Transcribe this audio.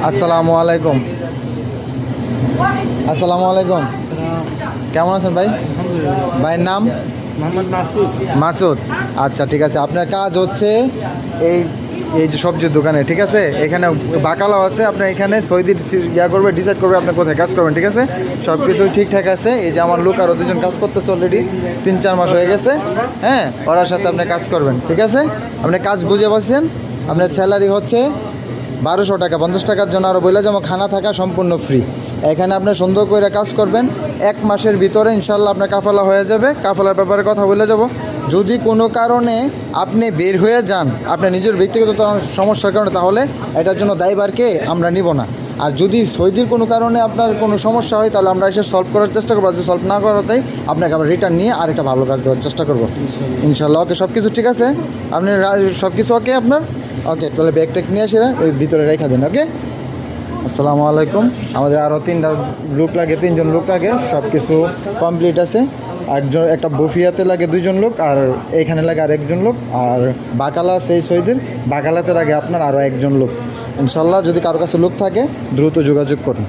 আসসালামু আলাইকুম। আসসালামু আলাইকুম, কেমন আছেন ভাই? ভাইয়ের নাম? মোহাম্মদ মাসুদ। মাসুদ। আচ্ছা ঠিক আছে, আপনার কাজ হচ্ছে এই এই যে সবজির দোকানে, ঠিক আছে? এখানে বাকালাও আছে, আপনার এখানে সৌদির করবে, ডিসাইড করবে আপনি কোথায় কাজ করবেন, ঠিক আছে? সব কিছু ঠিকঠাক আছে। এই যে আমার লোক আরও দুজন কাজ করতেছে, অলরেডি 3-4 মাস হয়ে গেছে। হ্যাঁ, ওরার সাথে আপনি কাজ করবেন, ঠিক আছে? আপনি কাজ বুঝে পাচ্ছেন। আপনার স্যালারি হচ্ছে 1200 টাকা। 50 টাকার জন্য আরও বলে যেমন খানা থাকা সম্পূর্ণ ফ্রি। এখানে আপনি সুন্দর করে কাজ করবেন, 1 মাসের ভিতরে ইনশাল্লাহ আপনার কাফালা হয়ে যাবে। কাফালার ব্যাপারে কথা বলে যাব। যদি কোনো কারণে আপনি বের হয়ে যান আপনার নিজের ব্যক্তিগত সমস্যার কারণে, তাহলে এটার জন্য দায়ভারকে আমরা নিব না। আর যদি সৌদির কোনো কারণে আপনার কোনো সমস্যা হয়, তাহলে আমরা এসে সলভ করার চেষ্টা করবো। যদি সলভ না করাতেই আপনাকে আমরা রিটার্ন নিয়ে আরেকটা ভালো কাজ দেওয়ার চেষ্টা করবো ইনশাল্লাহ। ওকে, সব কিছু ঠিক আছে? আপনি সব কিছু ওকে আপনার? ওকে, তাহলে ব্যাগ ট্যাগ নিয়ে এসে ওই ভিতরে রেখে দিন। ওকে, আসসালামু আলাইকুম। আমাদের আরও 3টা লোক লাগে, 3জন লোক লাগে। সব কিছু কমপ্লিট আছে। একটা বফিয়াতে লাগে 2জন লোক, আর এইখানে লাগে আর 1জন লোক। আর বাকালা সেই সৈদির বাকালাতে লাগে আপনার আরও 1জন লোক। ইনশাল্লাহ যদি কারো কাছে লোক থাকে দ্রুত যোগাযোগ করুন।